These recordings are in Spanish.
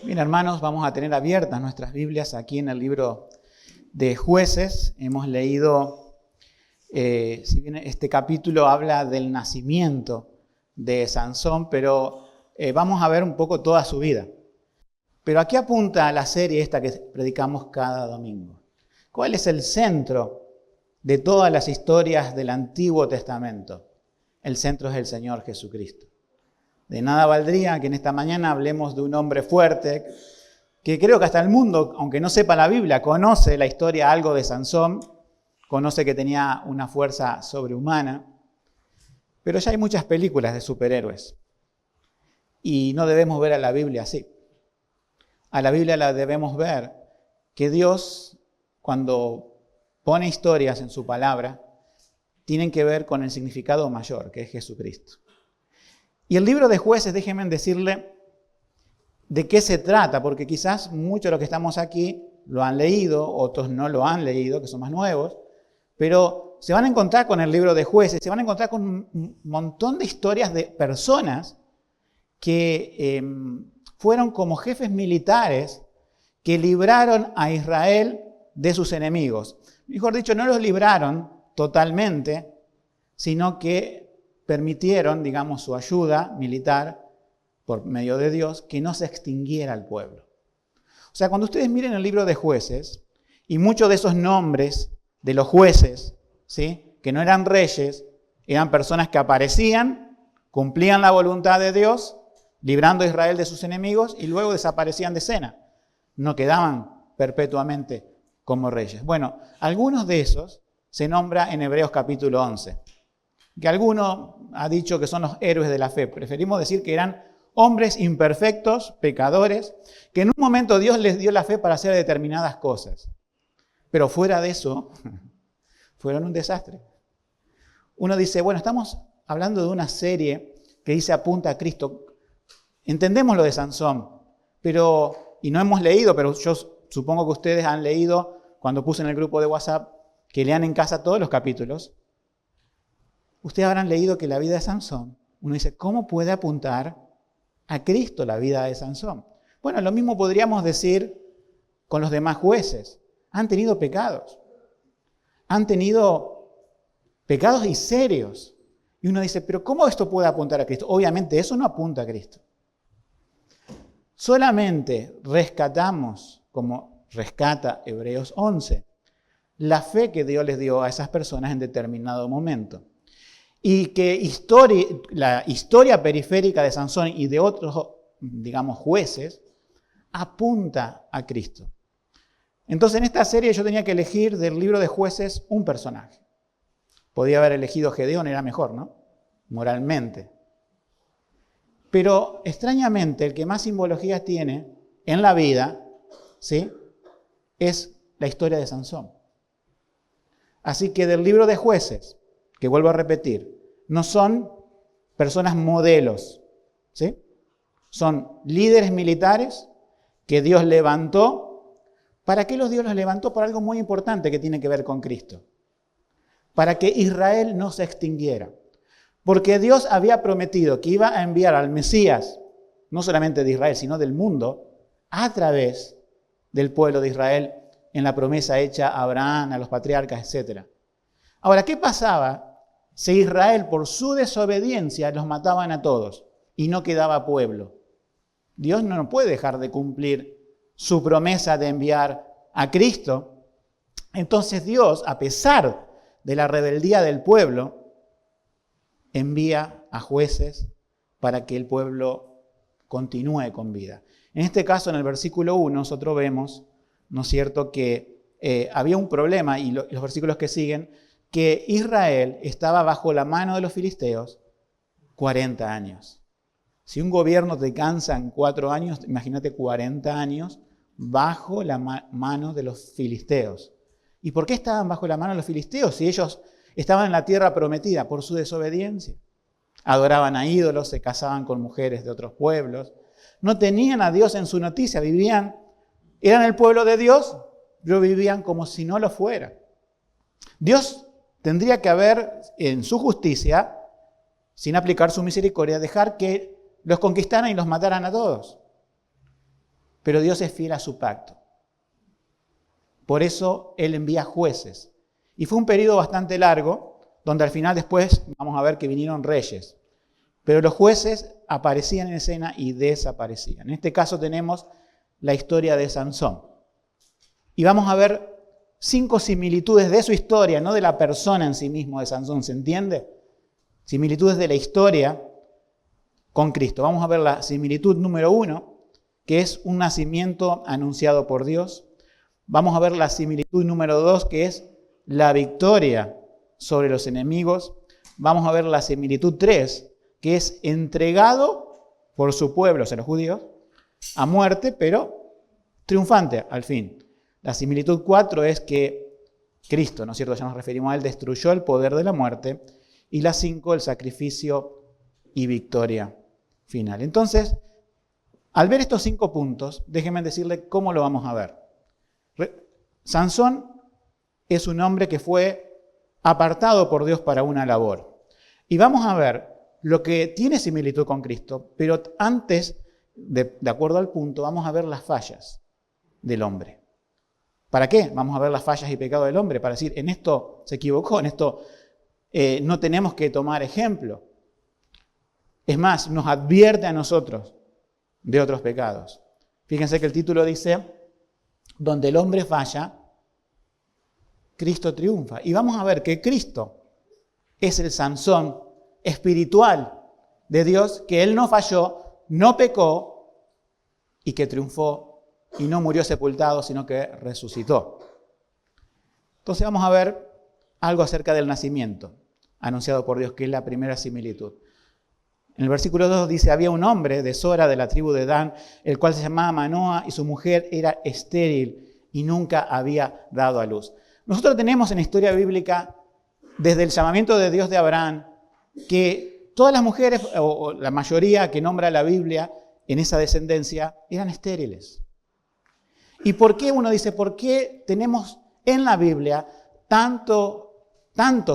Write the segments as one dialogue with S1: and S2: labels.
S1: Bien, hermanos, vamos a tener abiertas nuestras Biblias aquí en el libro de Jueces. Hemos leído, si bien este capítulo habla del nacimiento de Sansón, pero vamos a ver un poco toda su vida. Pero aquí apunta la serie esta que predicamos cada domingo. ¿Cuál es el centro de todas las historias del Antiguo Testamento? El centro es el Señor Jesucristo. De nada valdría que en esta mañana hablemos de un hombre fuerte, que creo que hasta el mundo, aunque no sepa la Biblia, conoce la historia algo de Sansón, conoce que tenía una fuerza sobrehumana, pero ya hay muchas películas de superhéroes y no debemos ver a la Biblia así. A la Biblia la debemos ver que Dios, cuando pone historias en su palabra, tienen que ver con el significado mayor, que es Jesucristo. Y el libro de Jueces, déjenme decirle de qué se trata, porque quizás muchos de los que estamos aquí lo han leído, otros no lo han leído, que son más nuevos, pero se van a encontrar con el libro de Jueces, se van a encontrar con un montón de historias de personas que fueron como jefes militares que libraron a Israel de sus enemigos. Mejor dicho, no los libraron totalmente, sino que permitieron, digamos, su ayuda militar por medio de Dios, que no se extinguiera el pueblo. O sea, cuando ustedes miren el libro de Jueces, y muchos de esos nombres de los jueces, ¿sí?, que no eran reyes, eran personas que aparecían, cumplían la voluntad de Dios, librando a Israel de sus enemigos, y luego desaparecían de escena. No quedaban perpetuamente como reyes. Bueno, algunos de esos se nombra en Hebreos capítulo 11. Que alguno ha dicho que son los héroes de la fe. Preferimos decir que eran hombres imperfectos, pecadores, que en un momento Dios les dio la fe para hacer determinadas cosas. Pero fuera de eso, fueron un desastre. Uno dice, bueno, estamos hablando de una serie que dice apunta a Cristo. Entendemos lo de Sansón, y no hemos leído, pero yo supongo que ustedes han leído, cuando puse en el grupo de WhatsApp, que lean en casa todos los capítulos. Ustedes habrán leído que la vida de Sansón, uno dice, ¿cómo puede apuntar a Cristo la vida de Sansón? Bueno, lo mismo podríamos decir con los demás jueces. Han tenido pecados. Han tenido pecados y serios. Y uno dice, ¿pero cómo esto puede apuntar a Cristo? Obviamente eso no apunta a Cristo. Solamente rescatamos, como rescata Hebreos 11, la fe que Dios les dio a esas personas en determinado momento. Y que la historia periférica de Sansón y de otros, digamos, jueces, apunta a Cristo. Entonces, en esta serie yo tenía que elegir del libro de Jueces un personaje. Podía haber elegido Gedeón, era mejor, ¿no? Moralmente. Pero, extrañamente, el que más simbologías tiene en la vida, ¿sí?, es la historia de Sansón. Así que del libro de Jueces, que vuelvo a repetir, no son personas modelos, ¿sí? Son líderes militares que Dios levantó. ¿Para qué Dios los levantó? Por algo muy importante que tiene que ver con Cristo. Para que Israel no se extinguiera. Porque Dios había prometido que iba a enviar al Mesías, no solamente de Israel, sino del mundo, a través del pueblo de Israel, en la promesa hecha a Abraham, a los patriarcas, etc. Ahora, ¿qué pasaba si Israel, por su desobediencia, los mataban a todos y no quedaba pueblo? Dios no puede dejar de cumplir su promesa de enviar a Cristo. Entonces Dios, a pesar de la rebeldía del pueblo, envía a jueces para que el pueblo continúe con vida. En este caso, en el versículo 1, nosotros vemos, ¿no es cierto?, que había un problema, y los versículos que siguen, que Israel estaba bajo la mano de los filisteos 40 años. Si un gobierno te cansa en 4 años, imagínate 40 años bajo la mano de los filisteos. ¿Y por qué estaban bajo la mano de los filisteos si ellos estaban en la tierra prometida? Por su desobediencia. Adoraban a ídolos, se casaban con mujeres de otros pueblos. No tenían a Dios en su noticia, eran el pueblo de Dios, pero vivían como si no lo fuera. Dios tendría que haber, en su justicia, sin aplicar su misericordia, dejar que los conquistaran y los mataran a todos. pero Dios es fiel a su pacto. Por eso Él envía jueces. Y fue un periodo bastante largo, donde al final después vamos a ver que vinieron reyes. Pero los jueces aparecían en escena y desaparecían. En este caso tenemos la historia de Sansón. Y vamos a ver 5 similitudes de su historia, no de la persona en sí mismo de Sansón, ¿se entiende? Similitudes de la historia con Cristo. Vamos a ver la similitud número 1, que es un nacimiento anunciado por Dios. Vamos a ver la similitud número 2, que es la victoria sobre los enemigos. Vamos a ver la similitud 3, que es entregado por su pueblo, o sea, los judíos, a muerte, pero triunfante al fin. La similitud 4 es que Cristo, ¿no es cierto? Ya nos referimos a Él, destruyó el poder de la muerte. Y la 5, el sacrificio y victoria final. Entonces, al ver estos 5 puntos, déjenme decirle cómo lo vamos a ver. Sansón es un hombre que fue apartado por Dios para una labor. Y vamos a ver lo que tiene similitud con Cristo, pero antes, de acuerdo al punto, vamos a ver las fallas del hombre. ¿Para qué? Vamos a ver las fallas y pecados del hombre, para decir, en esto se equivocó, en esto no tenemos que tomar ejemplo. Es más, nos advierte a nosotros de otros pecados. Fíjense que el título dice, donde el hombre falla, Cristo triunfa. Y vamos a ver que Cristo es el Sansón espiritual de Dios, que Él no falló, no pecó y que triunfó y no murió sepultado, sino que resucitó. Entonces vamos a ver algo acerca del nacimiento anunciado por Dios, que es la primera similitud. En el versículo 2 dice, había un hombre de Sora, de la tribu de Dan, el cual se llamaba Manoa, y su mujer era estéril y nunca había dado a luz. Nosotros tenemos en la historia bíblica, desde el llamamiento de Dios de Abraham, que todas las mujeres, o la mayoría que nombra la Biblia en esa descendencia, eran estériles. ¿Y por qué? Uno dice, ¿por qué tenemos en la Biblia tantos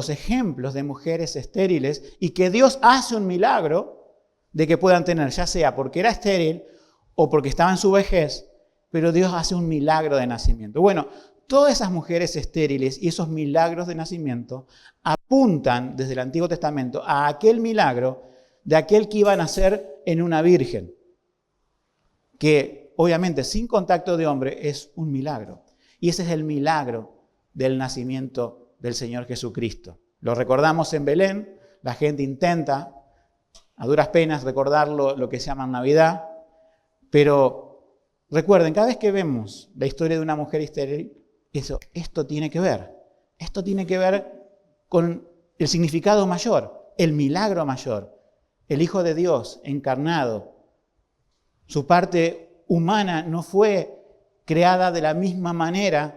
S1: ejemplos de mujeres estériles y que Dios hace un milagro de que puedan tener, ya sea porque era estéril o porque estaba en su vejez, pero Dios hace un milagro de nacimiento? Bueno, todas esas mujeres estériles y esos milagros de nacimiento apuntan desde el Antiguo Testamento a aquel milagro de aquel que iba a nacer en una virgen, que obviamente sin contacto de hombre es un milagro. Y ese es el milagro del nacimiento del Señor Jesucristo. Lo recordamos en Belén, la gente intenta a duras penas recordar lo que se llama Navidad, pero recuerden, cada vez que vemos la historia de una mujer estéril, esto tiene que ver con el significado mayor, el milagro mayor, el Hijo de Dios encarnado. Su parte humana no fue creada de la misma manera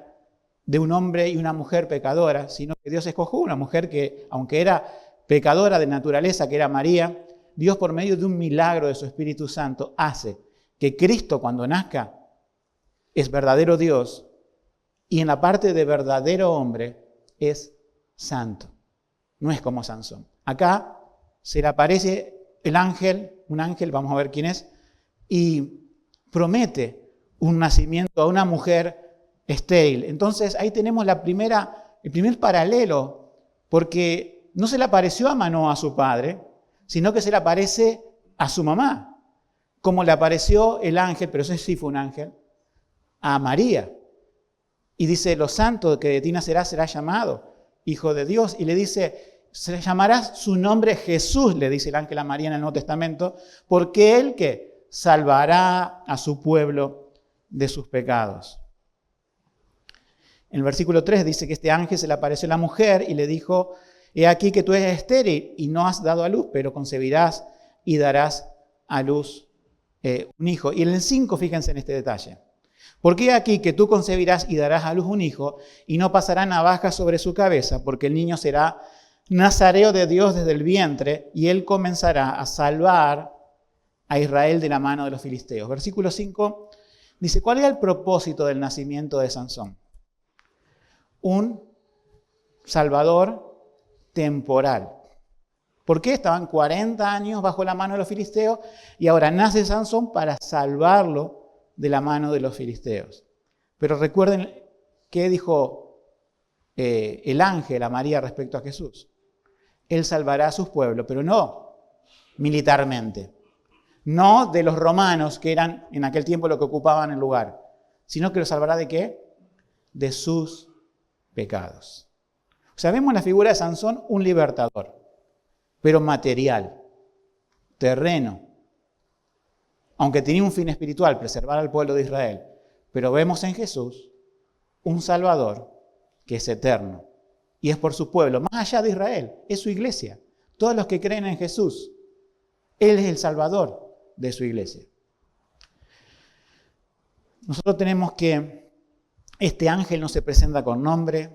S1: de un hombre y una mujer pecadora, sino que Dios escogió una mujer que, aunque era pecadora de naturaleza, que era María, Dios por medio de un milagro de su Espíritu Santo hace que Cristo cuando nazca es verdadero Dios y en la parte de verdadero hombre es santo. No es como Sansón. Acá se le aparece el ángel, un ángel, vamos a ver quién es, y promete un nacimiento a una mujer estéril. Entonces ahí tenemos el primer paralelo, porque no se le apareció a Manoa, a su padre, sino que se le aparece a su mamá, como le apareció el ángel, pero ese sí fue un ángel, a María. Y dice, lo santo que de ti nacerá será llamado Hijo de Dios. Y le dice, se llamará su nombre Jesús, le dice el ángel a María en el Nuevo Testamento, porque Él que salvará a su pueblo de sus pecados. En el versículo 3 dice que este ángel se le apareció a la mujer y le dijo, he aquí que tú eres estéril y no has dado a luz, pero concebirás y darás a luz un hijo. Y en el 5, fíjense en este detalle. Porque he aquí que tú concebirás y darás a luz un hijo y no pasará navaja sobre su cabeza, porque el niño será nazareo de Dios desde el vientre y él comenzará a salvar a Israel de la mano de los filisteos. Versículo 5 dice, ¿cuál era el propósito del nacimiento de Sansón? Un salvador temporal. ¿Por qué? Estaban 40 años bajo la mano de los filisteos y ahora nace Sansón para salvarlo de la mano de los filisteos. Pero recuerden qué dijo el ángel a María respecto a Jesús. Él salvará a sus pueblos, pero no militarmente. No de los romanos, que eran en aquel tiempo los que ocupaban el lugar, sino que lo salvará ¿de qué? De sus pecados. O sea, vemos en la figura de Sansón un libertador, pero material, terreno. Aunque tenía un fin espiritual, preservar al pueblo de Israel. Pero vemos en Jesús un Salvador que es eterno. Y es por su pueblo, más allá de Israel, es su iglesia. Todos los que creen en Jesús, Él es el Salvador de su iglesia. Nosotros tenemos que este ángel no se presenta con nombre,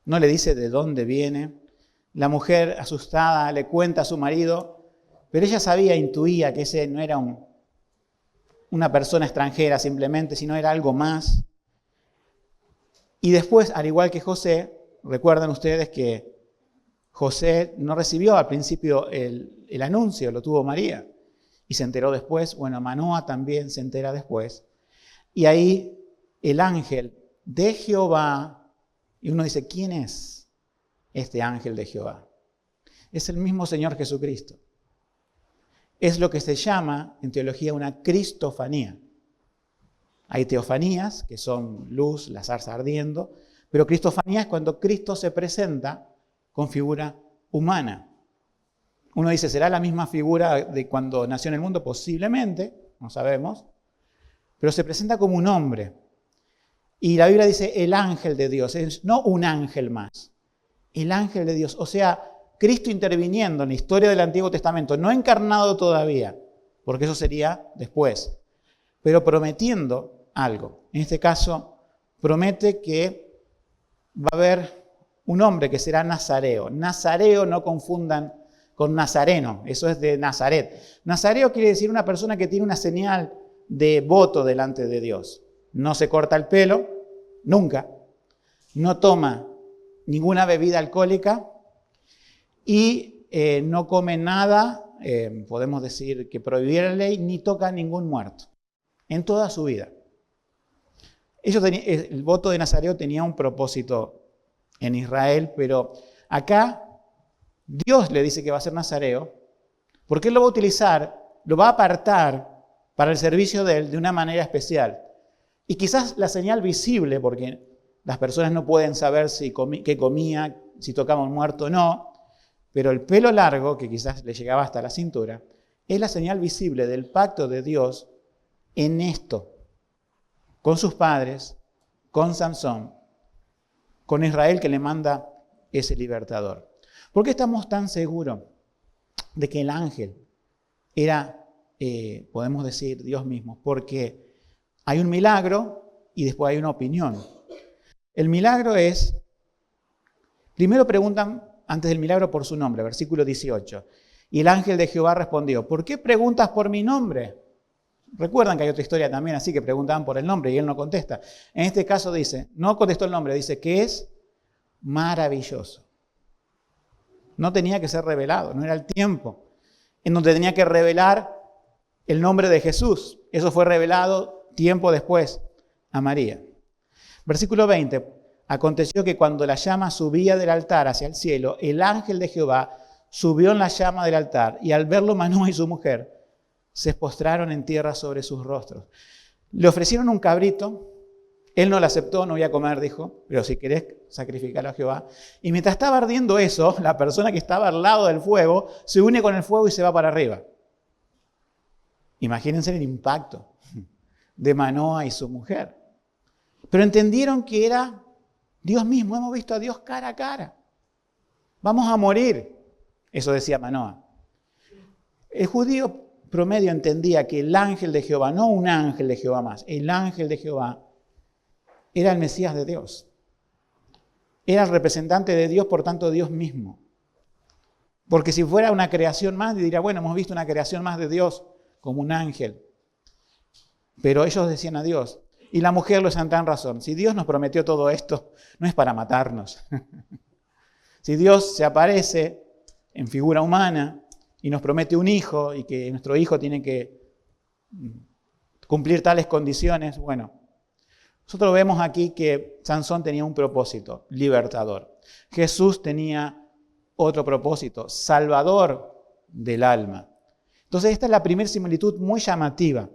S1: no le dice de dónde viene. La mujer asustada le cuenta a su marido, pero ella sabía, intuía que ese no era una persona extranjera simplemente, sino era algo más. Y después, al igual que José, recuerdan ustedes que José no recibió al principio el anuncio, lo tuvo María. Y se enteró después, bueno, Manoa también se entera después. Y ahí el ángel de Jehová, y uno dice, ¿quién es este ángel de Jehová? Es el mismo Señor Jesucristo. Es lo que se llama en teología una cristofanía. Hay teofanías, que son luz, la zarza ardiendo, pero cristofanía es cuando Cristo se presenta con figura humana. Uno dice, ¿será la misma figura de cuando nació en el mundo? Posiblemente, no sabemos, pero se presenta como un hombre. Y la Biblia dice el ángel de Dios, no un ángel más, el ángel de Dios. O sea, Cristo interviniendo en la historia del Antiguo Testamento, no encarnado todavía, porque eso sería después, pero prometiendo algo. En este caso, promete que va a haber un hombre que será nazareo. Nazareo, no confundan con nazareno, eso es de Nazaret. Nazareo quiere decir una persona que tiene una señal de voto delante de Dios. No se corta el pelo, nunca. No toma ninguna bebida alcohólica y no come nada, podemos decir que prohibiera la ley, ni toca a ningún muerto en toda su vida. El voto de Nazareo tenía un propósito en Israel, pero acá Dios le dice que va a ser nazareo, porque Él lo va a utilizar, lo va a apartar para el servicio de Él de una manera especial. Y quizás la señal visible, porque las personas no pueden saber qué comía, si tocaba un muerto o no, pero el pelo largo, que quizás le llegaba hasta la cintura, es la señal visible del pacto de Dios en esto, con sus padres, con Sansón, con Israel que le manda ese libertador. ¿Por qué estamos tan seguros de que el ángel era, podemos decir, Dios mismo? Porque hay un milagro y después hay una opinión. El milagro es, primero preguntan antes del milagro por su nombre, versículo 18. Y el ángel de Jehová respondió, ¿por qué preguntas por mi nombre? Recuerdan que hay otra historia también así que preguntaban por el nombre y él no contesta. En este caso dice, no contestó el nombre, dice que es maravilloso. No tenía que ser revelado, no era el tiempo en donde tenía que revelar el nombre de Jesús. Eso fue revelado tiempo después a María. Versículo 20. Aconteció que cuando la llama subía del altar hacia el cielo, el ángel de Jehová subió en la llama del altar y al verlo Manoa y su mujer se postraron en tierra sobre sus rostros. Le ofrecieron un cabrito, él no lo aceptó, no voy a comer, dijo, pero si querés sacrificarlo a Jehová. Y mientras estaba ardiendo eso, la persona que estaba al lado del fuego se une con el fuego y se va para arriba. Imagínense el impacto de Manoa y su mujer. Pero entendieron que era Dios mismo, hemos visto a Dios cara a cara. Vamos a morir, eso decía Manoa. El judío promedio entendía que el ángel de Jehová, no un ángel de Jehová más, el ángel de Jehová era el Mesías de Dios. Era el representante de Dios, por tanto Dios mismo. Porque si fuera una creación más, diría, bueno, hemos visto una creación más de Dios como un ángel. Pero ellos decían a Dios. Y la mujer lo decía tan razón. Si Dios nos prometió todo esto, no es para matarnos. Si Dios se aparece en figura humana y nos promete un hijo y que nuestro hijo tiene que cumplir tales condiciones. Bueno, nosotros vemos aquí que Sansón tenía un propósito, libertador. Jesús tenía otro propósito, salvador del alma. Entonces esta es la primera similitud muy llamativa.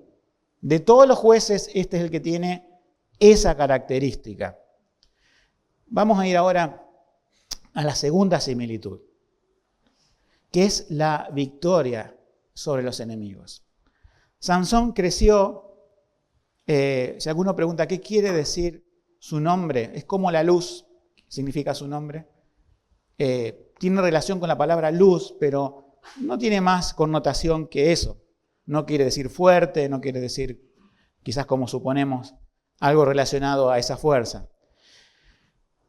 S1: De todos los jueces, este es el que tiene esa característica. Vamos a ir ahora a la segunda similitud, que es la victoria sobre los enemigos. Sansón creció, si alguno pregunta qué quiere decir su nombre, es como la luz, significa su nombre. Tiene relación con la palabra luz, pero no tiene más connotación que eso. No quiere decir fuerte, no quiere decir, quizás como suponemos, algo relacionado a esa fuerza.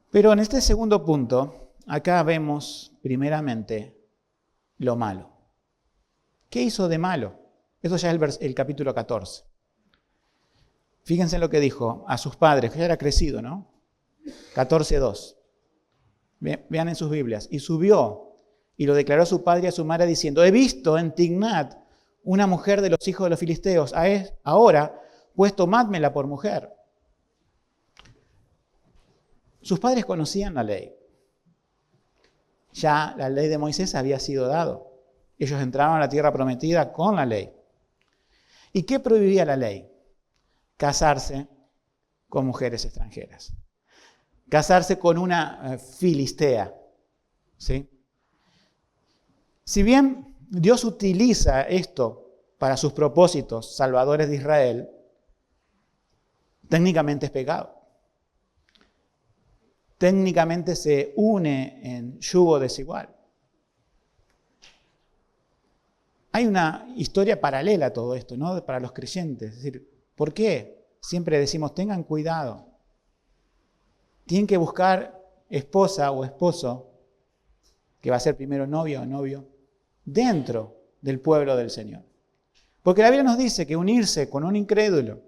S1: Pero en este segundo punto, acá vemos primeramente lo malo. ¿Qué hizo de malo? Eso ya es el capítulo 14. Fíjense en lo que dijo a sus padres, que ya era crecido, ¿no? 14:2. Vean en sus Biblias. Y subió y lo declaró a su padre y a su madre diciendo: he visto en Tignat una mujer de los hijos de los filisteos. Ahora, pues tomádmela por mujer. Sus padres conocían la ley. Ya la ley de Moisés había sido dada. Ellos entraron a la tierra prometida con la ley. ¿Y qué prohibía la ley? Casarse con mujeres extranjeras. Casarse con una filistea. ¿Sí? Si bien Dios utiliza esto para sus propósitos salvadores de Israel, técnicamente es pecado. Técnicamente se une en yugo desigual. Hay una historia paralela a todo esto, ¿no? Para los creyentes. Es decir, ¿por qué? Siempre decimos, tengan cuidado. Tienen que buscar esposa o esposo, que va a ser primero novia o novio, dentro del pueblo del Señor. Porque la Biblia nos dice que unirse con un incrédulo,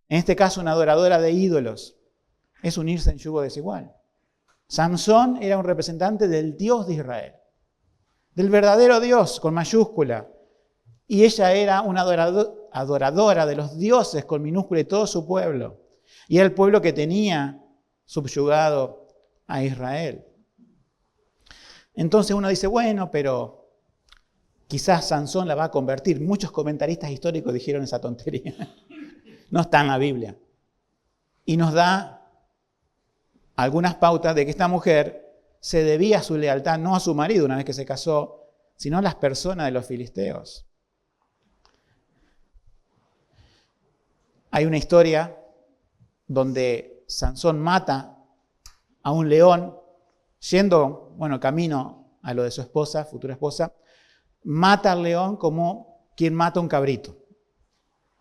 S1: en este caso una adoradora de ídolos, es unirse en yugo desigual. Sansón era un representante del Dios de Israel, del verdadero Dios con mayúscula, y ella era una adoradora de los dioses con minúscula y todo su pueblo. Y era el pueblo que tenía subyugado a Israel. Entonces uno dice, bueno, pero quizás Sansón la va a convertir. Muchos comentaristas históricos dijeron esa tontería. No está en la Biblia. Y nos da algunas pautas de que esta mujer se debía a su lealtad no a su marido una vez que se casó, sino a las personas de los filisteos. Hay una historia donde Sansón mata a un león yendo, camino a lo de su esposa, futura esposa, mata al león como quien mata un cabrito.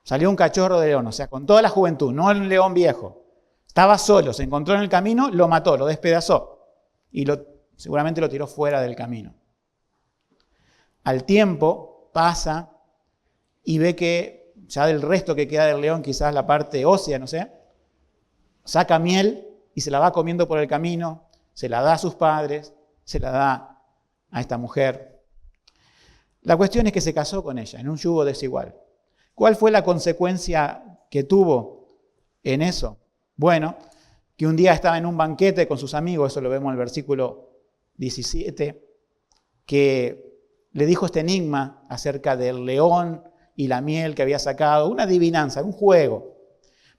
S1: Salió un cachorro de león, o sea, con toda la juventud, no un león viejo. Estaba solo, se encontró en el camino, lo mató, lo despedazó y seguramente lo tiró fuera del camino. Al tiempo pasa y ve que ya del resto que queda del león, quizás la parte ósea, no sé, saca miel y se la va comiendo por el camino, se la da a sus padres, se la da a esta mujer. La cuestión es que se casó con ella en un yugo desigual. ¿Cuál fue la consecuencia que tuvo en eso? Bueno, que un día estaba en un banquete con sus amigos, eso lo vemos en el versículo 17, que le dijo este enigma acerca del león y la miel que había sacado, una adivinanza, un juego.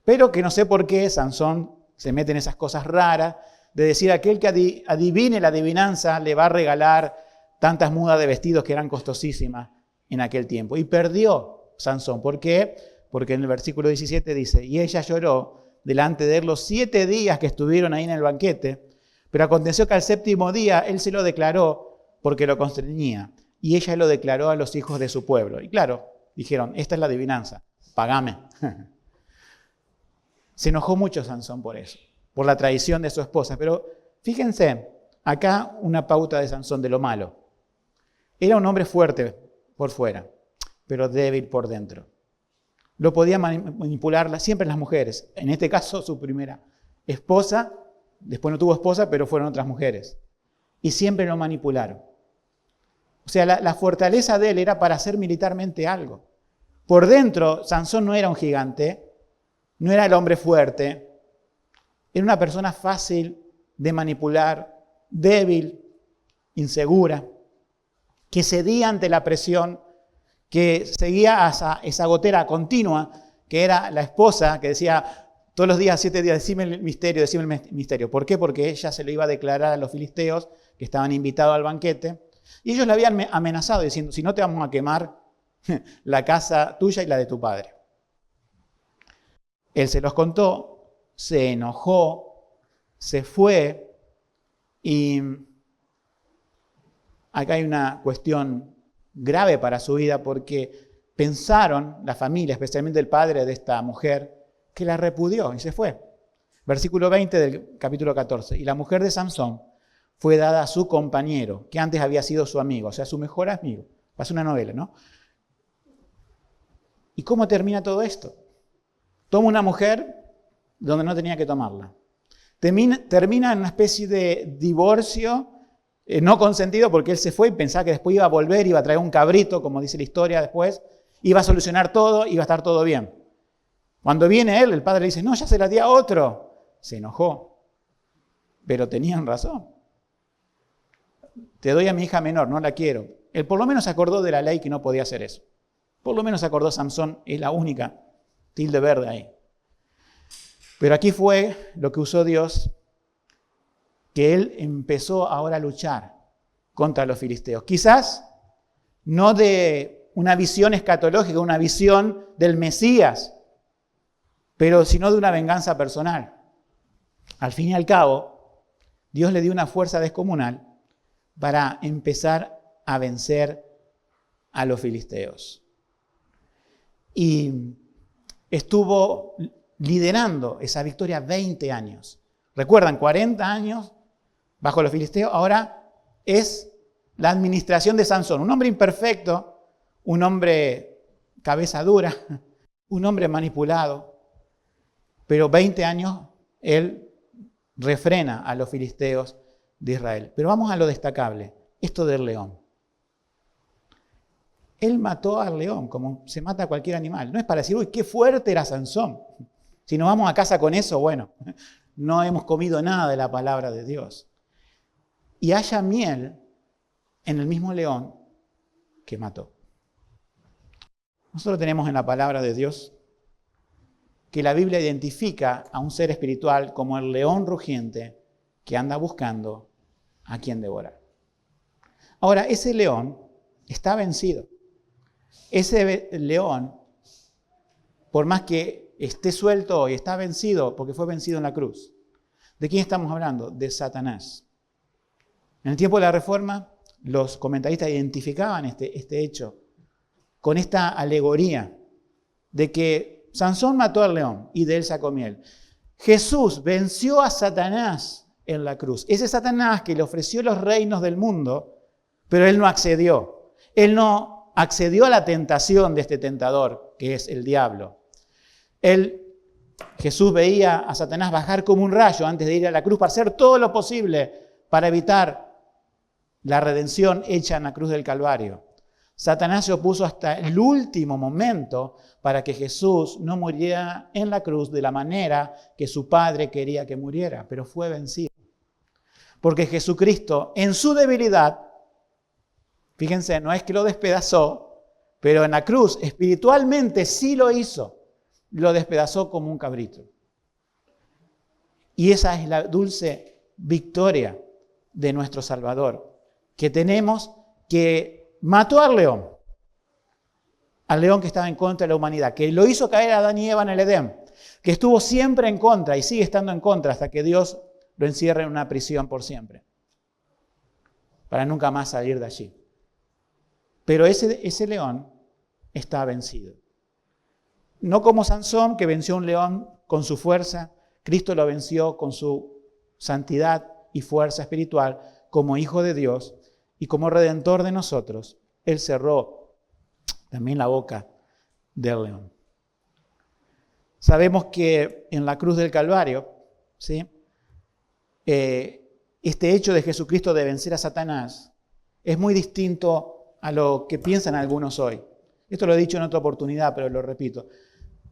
S1: Pero que no sé por qué Sansón se mete en esas cosas raras de decir aquel que adivine la adivinanza le va a regalar tantas mudas de vestidos que eran costosísimas en aquel tiempo. Y perdió Sansón. ¿Por qué? Porque en el versículo 17 dice, y ella lloró delante de él los 7 días que estuvieron ahí en el banquete, pero aconteció que al 7º día él se lo declaró porque lo constreñía, y ella lo declaró a los hijos de su pueblo. Y claro, dijeron, esta es la adivinanza, pagame. Se enojó mucho Sansón por eso, por la traición de su esposa. Pero fíjense, acá una pauta de Sansón de lo malo. Era un hombre fuerte por fuera, pero débil por dentro. Lo podía manipular siempre las mujeres. En este caso, su primera esposa, después no tuvo esposa, pero fueron otras mujeres. Y siempre lo manipularon. O sea, la fortaleza de él era para hacer militarmente algo. Por dentro, Sansón no era un gigante, no era el hombre fuerte, era una persona fácil de manipular, débil, insegura, que cedía ante la presión, que seguía a esa gotera continua, que era la esposa, que decía todos los días, 7 días, decime el misterio, decime el misterio. ¿Por qué? Porque ella se lo iba a declarar a los filisteos que estaban invitados al banquete, y ellos le habían amenazado diciendo, si no te vamos a quemar la casa tuya y la de tu padre. Él se los contó, se enojó, se fue, y acá hay una cuestión grave para su vida porque pensaron, la familia, especialmente el padre de esta mujer, que la repudió y se fue. Versículo 20 del capítulo 14. Y la mujer de Sansón fue dada a su compañero, que antes había sido su amigo, o sea, su mejor amigo. Pasa una novela, ¿no? ¿Y cómo termina todo esto? Toma una mujer donde no tenía que tomarla. Termina en una especie de divorcio no consentido porque él se fue y pensaba que después iba a volver, iba a traer un cabrito, como dice la historia después, iba a solucionar todo, iba a estar todo bien. Cuando viene él, el padre le dice, no, ya se la di a otro. Se enojó, pero tenían razón. Te doy a mi hija menor, no la quiero. Él por lo menos se acordó de la ley que no podía hacer eso. Por lo menos se acordó Sansón, es la única tilde verde ahí. Pero aquí fue lo que usó Dios, que él empezó ahora a luchar contra los filisteos. Quizás no de una visión escatológica, una visión del Mesías, pero sino de una venganza personal. Al fin y al cabo, Dios le dio una fuerza descomunal para empezar a vencer a los filisteos. Y estuvo liderando esa victoria 20 años. Recuerdan, 40 años bajo los filisteos, ahora es la administración de Sansón. Un hombre imperfecto, un hombre cabeza dura, un hombre manipulado, pero 20 años él refrena a los filisteos de Israel. Pero vamos a lo destacable, esto del león. Él mató al león como se mata a cualquier animal. No es para decir, uy, qué fuerte era Sansón. Si nos vamos a casa con eso, bueno, no hemos comido nada de la palabra de Dios. Y haya miel en el mismo león que mató. Nosotros tenemos en la palabra de Dios que la Biblia identifica a un ser espiritual como el león rugiente que anda buscando a quien devorar. Ahora, ese león está vencido. Ese león, por más que esté suelto hoy, está vencido porque fue vencido en la cruz. ¿De quién estamos hablando? De Satanás. En el tiempo de la Reforma, los comentaristas identificaban este hecho con esta alegoría de que Sansón mató al león y de él sacó miel. Jesús venció a Satanás en la cruz. Ese Satanás que le ofreció los reinos del mundo, pero él no accedió. Él no accedió a la tentación de este tentador, que es el diablo. Jesús veía a Satanás bajar como un rayo antes de ir a la cruz para hacer todo lo posible para evitar la redención hecha en la cruz del Calvario. Satanás se opuso hasta el último momento para que Jesús no muriera en la cruz de la manera que su Padre quería que muriera, pero fue vencido. Porque Jesucristo, en su debilidad, fíjense, no es que lo despedazó, pero en la cruz espiritualmente sí lo hizo. Lo despedazó como un cabrito. Y esa es la dulce victoria de nuestro Salvador, que tenemos, que mató al león que estaba en contra de la humanidad, que lo hizo caer a Adán y Eva en el Edén, que estuvo siempre en contra y sigue estando en contra hasta que Dios lo encierre en una prisión por siempre, para nunca más salir de allí. Pero ese león está vencido. No como Sansón, que venció a un león con su fuerza, Cristo lo venció con su santidad y fuerza espiritual como Hijo de Dios y como Redentor de nosotros. Él cerró también la boca del león. Sabemos que en la cruz del Calvario, ¿sí? Este hecho de Jesucristo de vencer a Satanás es muy distinto a lo que piensan algunos hoy. Esto lo he dicho en otra oportunidad, pero lo repito.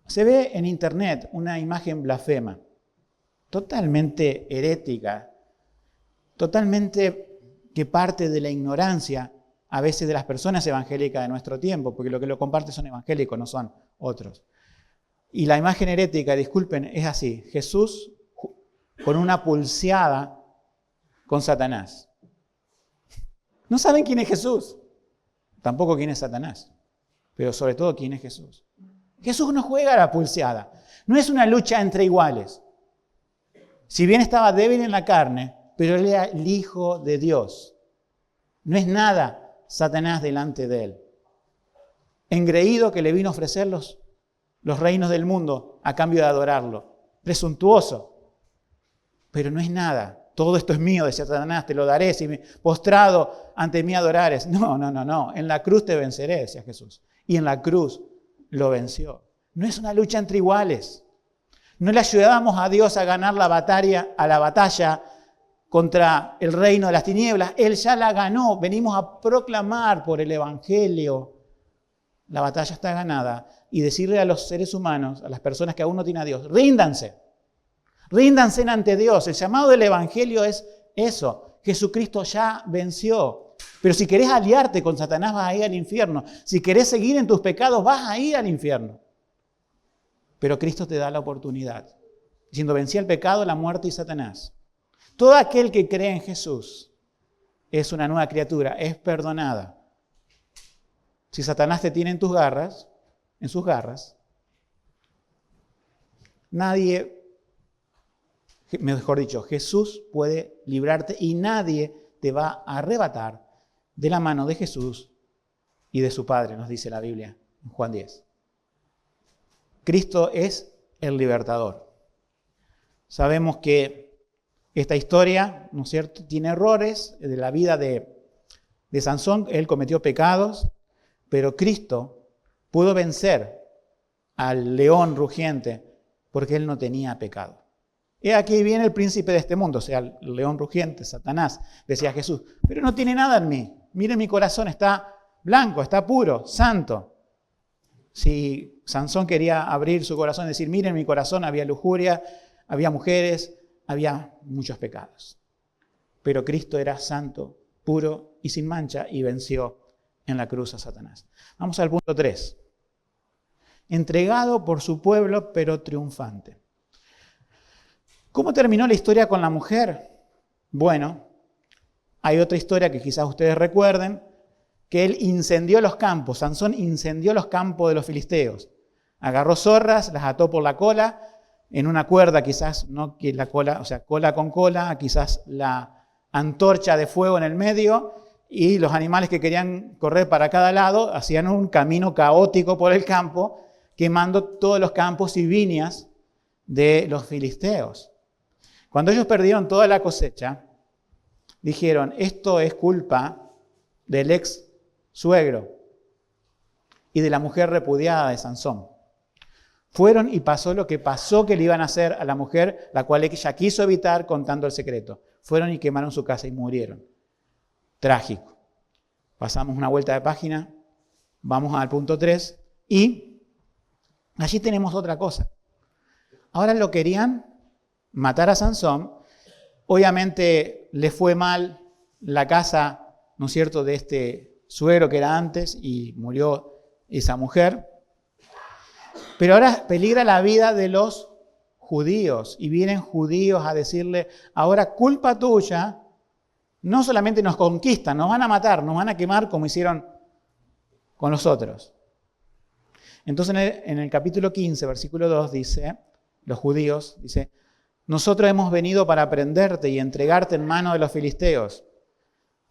S1: Se ve en internet una imagen blasfema, totalmente herética, totalmente que parte de la ignorancia a veces de las personas evangélicas de nuestro tiempo, porque lo que lo comparte son evangélicos, no son otros. Y la imagen herética, disculpen, es así: Jesús con una pulseada con Satanás. No saben quién es Jesús, tampoco quién es Satanás, pero sobre todo quién es Jesús. Jesús no juega a la pulseada, no es una lucha entre iguales. Si bien estaba débil en la carne, pero él era el Hijo de Dios. No es nada Satanás delante de él. Engreído que le vino a ofrecer los reinos del mundo a cambio de adorarlo. Presuntuoso. Pero no es nada. Todo esto es mío, decía Satanás, te lo daré si postrado ante mí adorares. No. En la cruz te venceré, decía Jesús. Y en la cruz lo venció. No es una lucha entre iguales. No le ayudamos a Dios a ganar la batalla contra el reino de las tinieblas. Él ya la ganó. Venimos a proclamar por el Evangelio. La batalla está ganada. Y decirle a los seres humanos, a las personas que aún no tienen a Dios, ríndanse. Ríndanse ante Dios. El llamado del Evangelio es eso. Jesucristo ya venció. Pero si querés aliarte con Satanás, vas a ir al infierno. Si querés seguir en tus pecados, vas a ir al infierno. Pero Cristo te da la oportunidad, diciendo: vencí el pecado, la muerte y Satanás. Todo aquel que cree en Jesús es una nueva criatura, es perdonada. Si Satanás te tiene en sus garras, nadie, mejor dicho, Jesús puede librarte y nadie te va a arrebatar de la mano de Jesús y de su Padre, nos dice la Biblia en Juan 10. Cristo es el libertador. Sabemos que esta historia, ¿no es cierto?, tiene errores de la vida de Sansón. Él cometió pecados, pero Cristo pudo vencer al león rugiente porque él no tenía pecado. Y aquí viene el príncipe de este mundo, o sea, el león rugiente, Satanás, decía Jesús, pero no tiene nada en mí. Miren, mi corazón está blanco, está puro, santo. Si Sansón quería abrir su corazón y decir: miren, mi corazón había lujuria, había mujeres, había muchos pecados. Pero Cristo era santo, puro y sin mancha y venció en la cruz a Satanás. Vamos al punto 3. Entregado por su pueblo, pero triunfante. ¿Cómo terminó la historia con la mujer? Bueno, hay otra historia que quizás ustedes recuerden, que él incendió los campos. Sansón incendió los campos de los filisteos. Agarró zorras, las ató por la cola, en una cuerda quizás, no que la cola, o sea, cola con cola, quizás la antorcha de fuego en el medio, y los animales que querían correr para cada lado hacían un camino caótico por el campo, quemando todos los campos y viñas de los filisteos. Cuando ellos perdieron toda la cosecha, dijeron: esto es culpa del ex suegro y de la mujer repudiada de Sansón. Fueron y pasó lo que pasó que le iban a hacer a la mujer, la cual ella quiso evitar contando el secreto. Fueron y quemaron su casa y murieron. Trágico. Pasamos una vuelta de página, vamos al punto 3 y allí tenemos otra cosa. Ahora lo querían matar a Sansón. Obviamente le fue mal la casa, ¿no es cierto?, de este suegro que era antes y murió esa mujer. Pero ahora peligra la vida de los judíos y vienen judíos a decirle: ahora culpa tuya, no solamente nos conquistan, nos van a matar, nos van a quemar como hicieron con los otros. Entonces en el capítulo 15, versículo 2 dice, los judíos, dice: nosotros hemos venido para prenderte y entregarte en mano de los filisteos.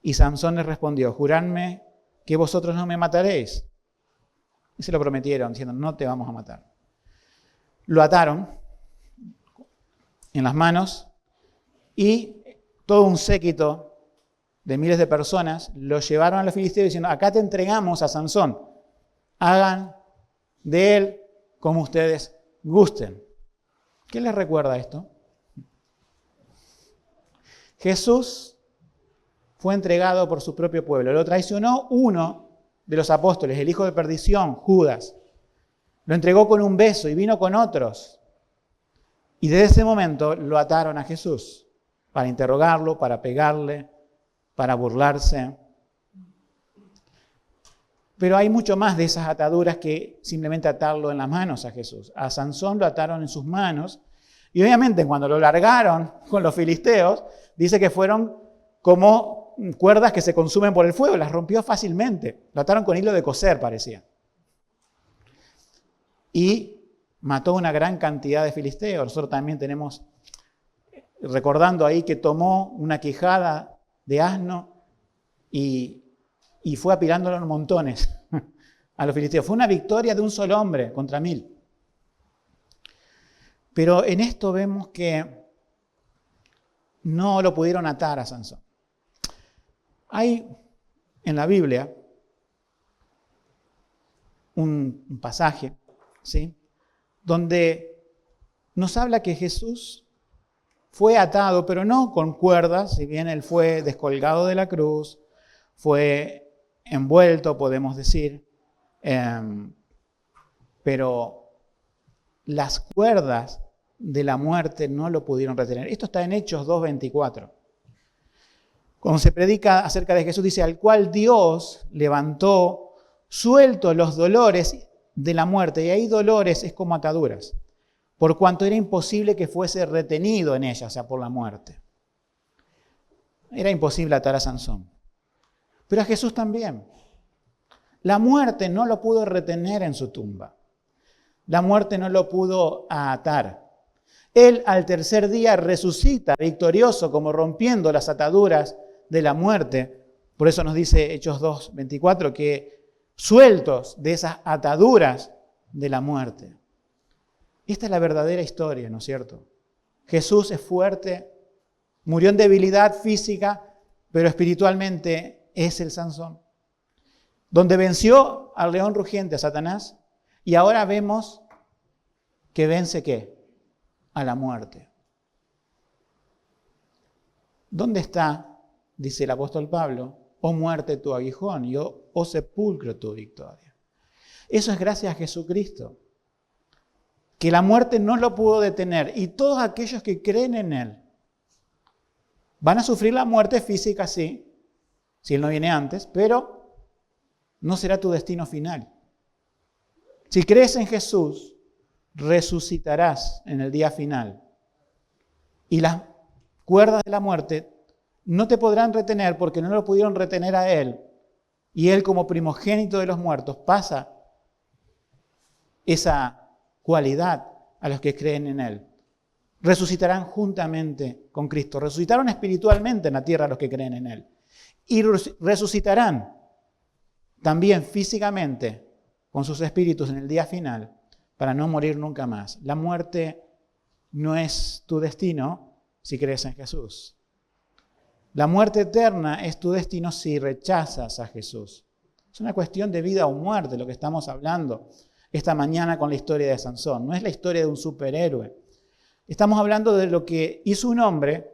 S1: Y Sansón les respondió: juradme que vosotros no me mataréis. Y se lo prometieron, diciendo: no te vamos a matar. Lo ataron en las manos y todo un séquito de miles de personas lo llevaron a los filisteos diciendo: acá te entregamos a Sansón. Hagan de él como ustedes gusten. ¿Qué les recuerda esto? Jesús fue entregado por su propio pueblo. Lo traicionó uno de los apóstoles, el hijo de perdición, Judas, lo entregó con un beso y vino con otros. Y desde ese momento lo ataron a Jesús para interrogarlo, para pegarle, para burlarse. Pero hay mucho más de esas ataduras que simplemente atarlo en las manos a Jesús. A Sansón lo ataron en sus manos y obviamente cuando lo largaron con los filisteos, dice que fueron como cuerdas que se consumen por el fuego, las rompió fácilmente. Lo ataron con hilo de coser, parecía. Y mató una gran cantidad de filisteos. Nosotros también tenemos, recordando ahí que tomó una quijada de asno y fue apilándolo en montones a los filisteos. Fue una victoria de un solo hombre contra 1000. Pero en esto vemos que no lo pudieron atar a Sansón. Hay en la Biblia un pasaje, ¿sí?, donde nos habla que Jesús fue atado, pero no con cuerdas, si bien él fue descolgado de la cruz, fue envuelto, podemos decir, pero las cuerdas de la muerte no lo pudieron retener. Esto está en Hechos 2:24. Cuando se predica acerca de Jesús, dice, al cual Dios levantó, suelto los dolores de la muerte. Y ahí dolores es como ataduras, por cuanto era imposible que fuese retenido en ella, o sea, por la muerte. Era imposible atar a Sansón. Pero a Jesús también. La muerte no lo pudo retener en su tumba. La muerte no lo pudo atar. Él al tercer día resucita victorioso, como rompiendo las ataduras de la muerte. Por eso nos dice Hechos 2:24 que sueltos de esas ataduras de la muerte. Esta es la verdadera historia, ¿no es cierto? Jesús es fuerte, murió en debilidad física, pero espiritualmente es el Sansón. Donde venció al león rugiente, a Satanás, y ahora vemos que vence ¿qué? A la muerte. ¿Dónde está, dice el apóstol Pablo, oh muerte tu aguijón y oh sepulcro tu victoria? Eso es gracias a Jesucristo, que la muerte no lo pudo detener y todos aquellos que creen en Él van a sufrir la muerte física, sí, si Él no viene antes, pero no será tu destino final. Si crees en Jesús, resucitarás en el día final. Y las cuerdas de la muerte no te podrán retener porque no lo pudieron retener a Él. Y Él, como primogénito de los muertos, pasa esa cualidad a los que creen en Él. Resucitarán juntamente con Cristo. Resucitaron espiritualmente en la tierra los que creen en Él. Y resucitarán también físicamente con sus espíritus en el día final para no morir nunca más. La muerte no es tu destino si crees en Jesús. La muerte eterna es tu destino si rechazas a Jesús. Es una cuestión de vida o muerte lo que estamos hablando esta mañana con la historia de Sansón. No es la historia de un superhéroe. Estamos hablando de lo que hizo un hombre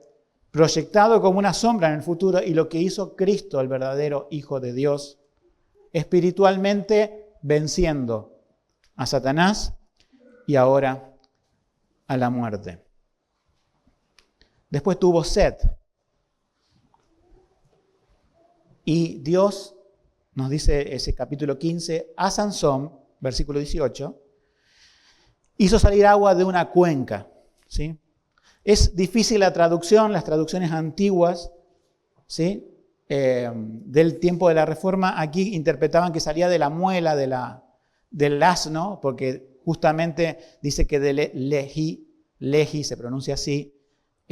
S1: proyectado como una sombra en el futuro y lo que hizo Cristo, el verdadero Hijo de Dios, espiritualmente venciendo a Satanás y ahora a la muerte. Después tuvo sed. Y Dios, nos dice ese capítulo 15, a Sansón, versículo 18, hizo salir agua de una cuenca. ¿Sí? Es difícil la traducción, las traducciones antiguas, ¿sí?, del tiempo de la Reforma, aquí interpretaban que salía de la muela del asno, porque justamente dice que de leji se pronuncia así,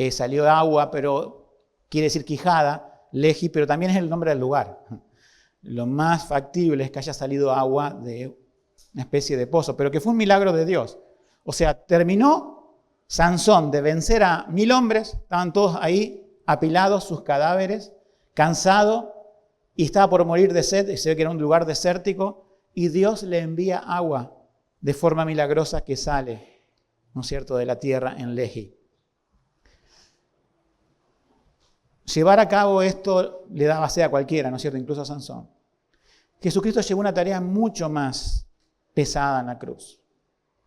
S1: salió agua, pero quiere decir quijada, leji, pero también es el nombre del lugar. Lo más factible es que haya salido agua de una especie de pozo, pero que fue un milagro de Dios. O sea, terminó Sansón de vencer a 1000 hombres, estaban todos ahí apilados, sus cadáveres, cansado, y estaba por morir de sed, y se ve que era un lugar desértico, y Dios le envía agua de forma milagrosa que sale, ¿no es cierto?, de la tierra en Lehi. Llevar a cabo esto le daba sed a cualquiera, ¿no es cierto?, incluso a Sansón. Jesucristo llevó una tarea mucho más pesada en la cruz.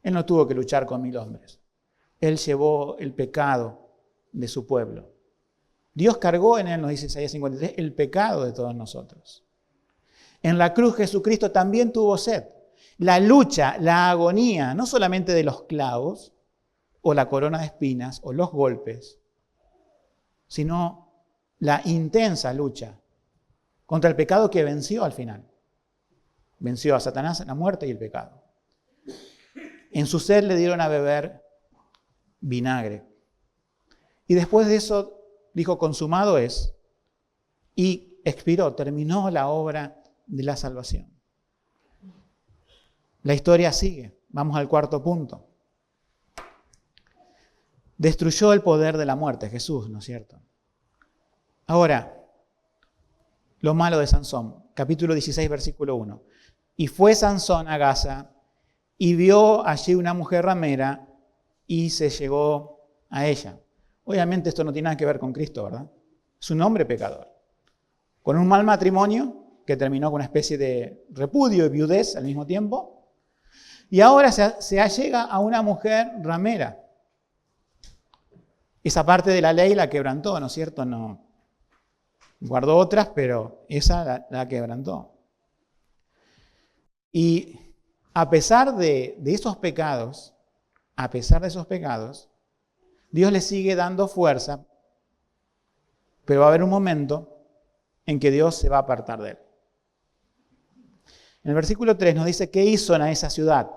S1: Él no tuvo que luchar con 1000 hombres. Él llevó el pecado de su pueblo. Dios cargó en él, nos dice Isaías 53, el pecado de todos nosotros. En la cruz Jesucristo también tuvo sed. La lucha, la agonía, no solamente de los clavos, o la corona de espinas, o los golpes, sino la intensa lucha contra el pecado que venció al final. Venció a Satanás, la muerte y el pecado. En su sed le dieron a beber vinagre. Y después de eso dijo, consumado es, y expiró, terminó la obra de la salvación. La historia sigue. Vamos al cuarto punto. Destruyó el poder de la muerte, Jesús, ¿no es cierto? Ahora, lo malo de Sansón, capítulo 16, versículo 1. Y fue Sansón a Gaza y vio allí una mujer ramera y se llegó a ella. Obviamente esto no tiene nada que ver con Cristo, ¿verdad? Es un hombre pecador, con un mal matrimonio que terminó con una especie de repudio y viudez al mismo tiempo. Y ahora se allega a una mujer ramera. Esa parte de la ley la quebrantó, ¿no es cierto? No guardó otras, pero esa la quebrantó. Y a pesar de esos pecados, Dios le sigue dando fuerza, pero va a haber un momento en que Dios se va a apartar de él. En el versículo 3 nos dice, ¿qué hizo en esa ciudad?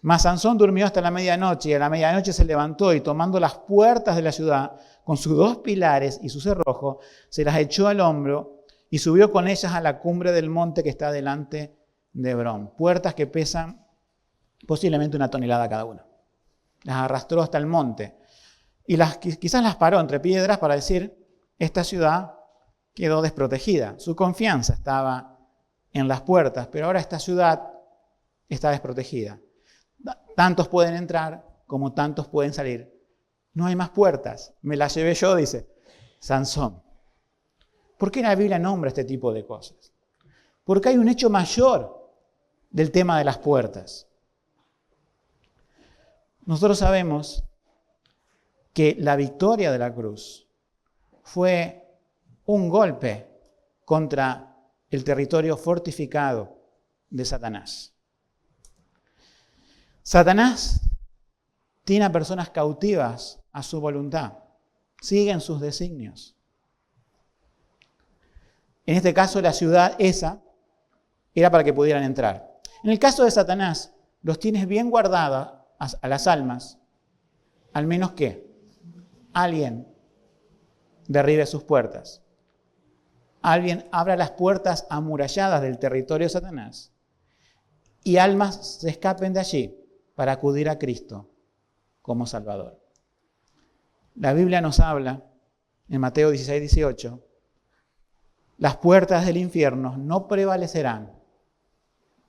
S1: Mas Sansón durmió hasta la medianoche, y a la medianoche se levantó y tomando las puertas de la ciudad, con sus 2 pilares y su cerrojo, se las echó al hombro y subió con ellas a la cumbre del monte que está delante de Hebrón. Puertas que pesan posiblemente 1 tonelada cada una. Las arrastró hasta el monte y quizás las paró entre piedras para decir, esta ciudad quedó desprotegida. Su confianza estaba en las puertas, pero ahora esta ciudad está desprotegida. Tantos pueden entrar como tantos pueden salir. No hay más puertas. Me las llevé yo, dice Sansón. ¿Por qué la Biblia nombra este tipo de cosas? Porque hay un hecho mayor del tema de las puertas. Nosotros sabemos que la victoria de la cruz fue un golpe contra el territorio fortificado de Satanás. Satanás tiene a personas cautivas a su voluntad, siguen sus designios. En este caso, la ciudad esa era para que pudieran entrar. En el caso de Satanás, los tienes bien guardadas a las almas, al menos que alguien derribe sus puertas. Alguien abra las puertas amuralladas del territorio de Satanás y almas se escapen de allí para acudir a Cristo como Salvador. La Biblia nos habla, en Mateo 16, 18, las puertas del infierno no prevalecerán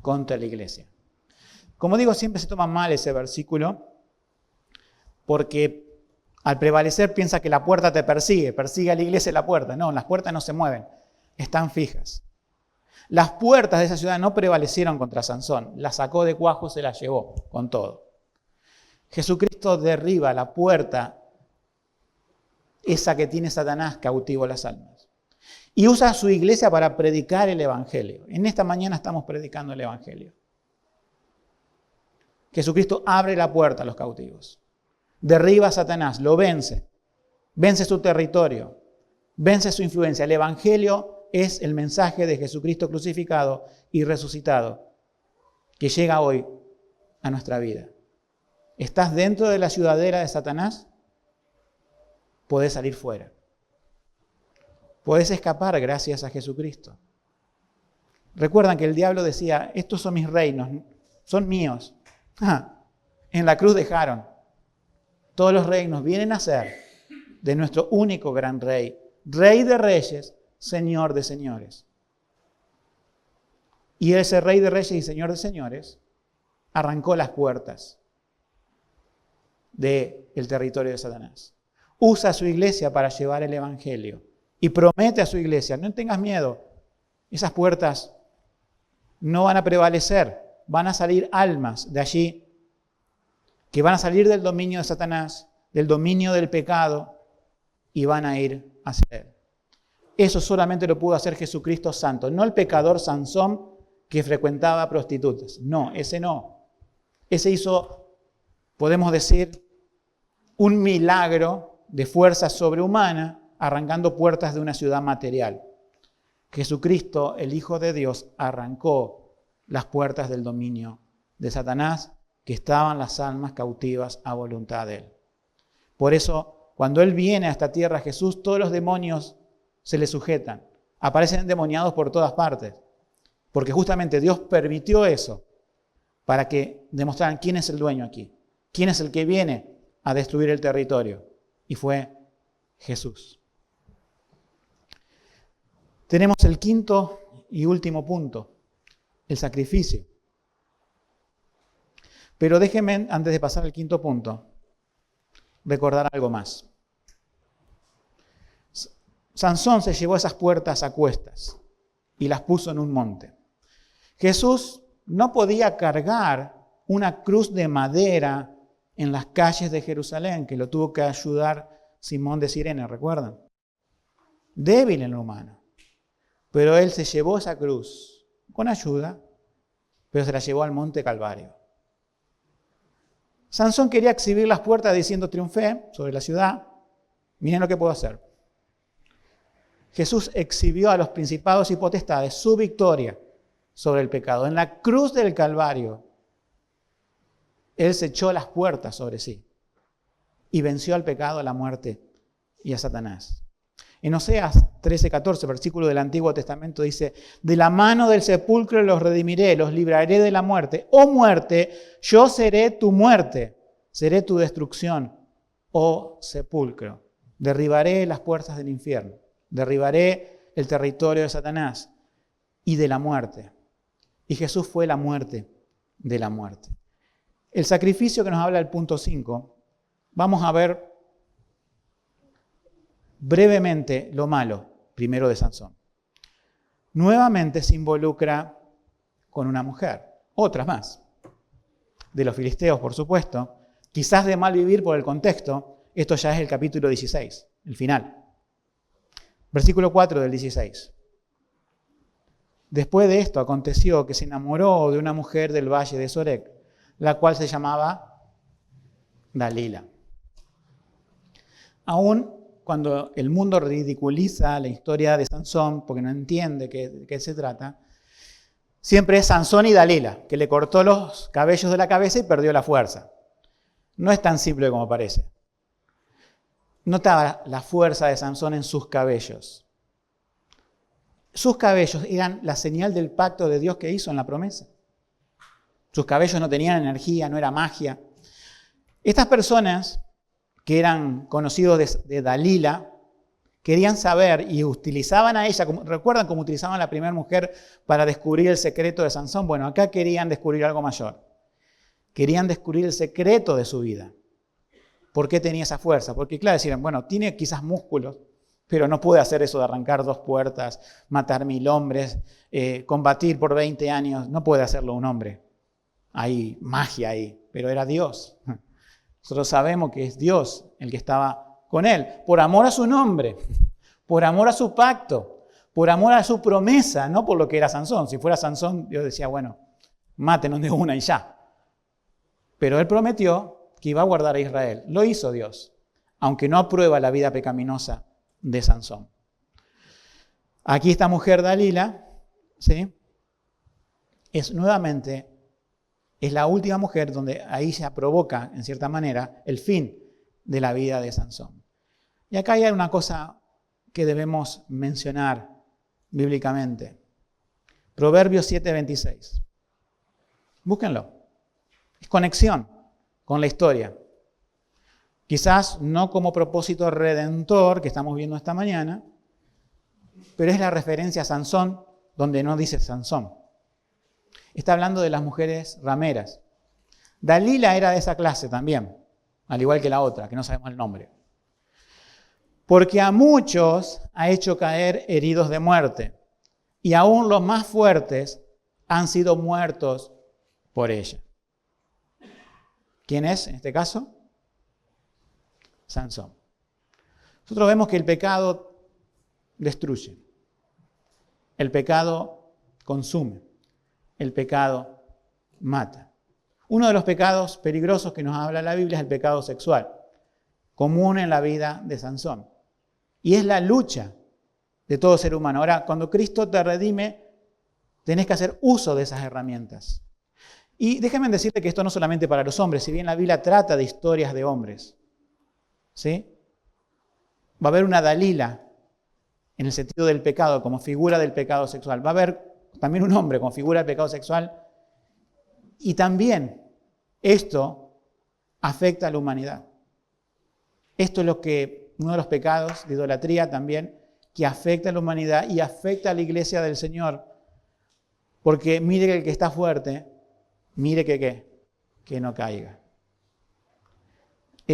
S1: contra la iglesia. Como digo, siempre se toma mal ese versículo, porque al prevalecer piensa que la puerta te persigue a la iglesia la puerta. No, las puertas no se mueven, están fijas. Las puertas de esa ciudad no prevalecieron contra Sansón, la sacó de cuajo, se la llevó con todo. Jesucristo derriba la puerta, esa que tiene Satanás cautivo las almas. Y usa a su iglesia para predicar el Evangelio. En esta mañana estamos predicando el Evangelio. Jesucristo abre la puerta a los cautivos. Derriba a Satanás, lo vence. Vence su territorio. Vence su influencia. El Evangelio es el mensaje de Jesucristo crucificado y resucitado que llega hoy a nuestra vida. ¿Estás dentro de la ciudadela de Satanás? Podés salir fuera. Podés escapar gracias a Jesucristo. Recuerdan que el diablo decía, estos son mis reinos, son míos. En la cruz dejaron. Todos los reinos vienen a ser de nuestro único gran rey, Rey de reyes, Señor de señores. Y ese Rey de reyes y Señor de señores arrancó las puertas del territorio de Satanás. Usa a su iglesia para llevar el Evangelio y promete a su iglesia, no tengas miedo, esas puertas no van a prevalecer. Van a salir almas de allí que van a salir del dominio de Satanás, del dominio del pecado, y van a ir hacia él. Eso solamente lo pudo hacer Jesucristo Santo, no el pecador Sansón que frecuentaba prostitutas. No, ese no. Ese hizo, podemos decir, un milagro de fuerza sobrehumana arrancando puertas de una ciudad material. Jesucristo, el Hijo de Dios, arrancó las puertas del dominio de Satanás, que estaban las almas cautivas a voluntad de él. Por eso, cuando él viene a esta tierra, Jesús, todos los demonios se le sujetan. Aparecen endemoniados por todas partes. Porque justamente Dios permitió eso para que demostraran quién es el dueño aquí. Quién es el que viene a destruir el territorio. Y fue Jesús. Tenemos el quinto y último punto, el sacrificio. Pero déjenme, antes de pasar al quinto punto, recordar algo más. Sansón se llevó esas puertas a cuestas y las puso en un monte. Jesús no podía cargar una cruz de madera en las calles de Jerusalén, que lo tuvo que ayudar Simón de Cirene, ¿recuerdan? Débil en lo humano. Pero él se llevó esa cruz con ayuda, pero se la llevó al monte Calvario. Sansón quería exhibir las puertas diciendo: triunfé sobre la ciudad, miren lo que puedo hacer. Jesús exhibió a los principados y potestades su victoria sobre el pecado. En la cruz del Calvario, él se echó las puertas sobre sí y venció al pecado, a la muerte y a Satanás. En Oseas 13:14, versículo del Antiguo Testamento, dice: de la mano del sepulcro los redimiré, los libraré de la muerte. Oh muerte, yo seré tu muerte, seré tu destrucción, oh sepulcro. Derribaré las puertas del infierno, derribaré el territorio de Satanás y de la muerte. Y Jesús fue la muerte de la muerte. El sacrificio que nos habla el punto 5, vamos a ver brevemente lo malo, primero de Sansón. Nuevamente se involucra con una mujer, otras más. De los filisteos, por supuesto. Quizás de mal vivir por el contexto, esto ya es el capítulo 16, el final. Versículo 4 del 16. Después de esto aconteció que se enamoró de una mujer del valle de Sorek, la cual se llamaba Dalila. Aún cuando el mundo ridiculiza la historia de Sansón, porque no entiende de qué se trata, siempre es Sansón y Dalila, que le cortó los cabellos de la cabeza y perdió la fuerza. No es tan simple como parece. No estaba la fuerza de Sansón en sus cabellos. Sus cabellos eran la señal del pacto de Dios que hizo en la promesa. Sus cabellos no tenían energía, no era magia. Estas personas que eran conocidos de Dalila, querían saber y utilizaban a ella, ¿recuerdan cómo utilizaban a la primera mujer para descubrir el secreto de Sansón? Bueno, acá querían descubrir algo mayor. Querían descubrir el secreto de su vida. ¿Por qué tenía esa fuerza? Porque claro, decían, bueno, tiene quizás músculos, pero no puede hacer eso de arrancar 2 puertas, matar 1000 hombres, combatir por 20 años. No puede hacerlo un hombre. Hay magia ahí, pero era Dios. Nosotros sabemos que es Dios el que estaba con él, por amor a su nombre, por amor a su pacto, por amor a su promesa, no por lo que era Sansón. Si fuera Sansón, Dios decía, bueno, mátenos de una y ya. Pero él prometió que iba a guardar a Israel. Lo hizo Dios, aunque no aprueba la vida pecaminosa de Sansón. Aquí esta mujer Dalila, ¿sí? Es la última mujer donde ahí se provoca, en cierta manera, el fin de la vida de Sansón. Y acá hay una cosa que debemos mencionar bíblicamente. Proverbios 7:26. Búsquenlo. Es conexión con la historia. Quizás no como propósito redentor que estamos viendo esta mañana, pero es la referencia a Sansón donde no dice Sansón. Está hablando de las mujeres rameras. Dalila era de esa clase también, al igual que la otra, que no sabemos el nombre. Porque a muchos ha hecho caer heridos de muerte, y aún los más fuertes han sido muertos por ella. ¿Quién es en este caso? Sansón. Nosotros vemos que el pecado destruye, el pecado consume, el pecado mata. Uno de los pecados peligrosos que nos habla la Biblia es el pecado sexual, común en la vida de Sansón. Y es la lucha de todo ser humano. Ahora, cuando Cristo te redime, tenés que hacer uso de esas herramientas. Y déjenme decirte que esto no solamente para los hombres, si bien la Biblia trata de historias de hombres, ¿sí? Va a haber una Dalila en el sentido del pecado, como figura del pecado sexual. Va a haber también un hombre como figura del pecado sexual. Y también esto afecta a la humanidad. Esto es uno de los pecados de idolatría también, que afecta a la humanidad y afecta a la iglesia del Señor. Porque mire que el que está fuerte, mire que no caiga.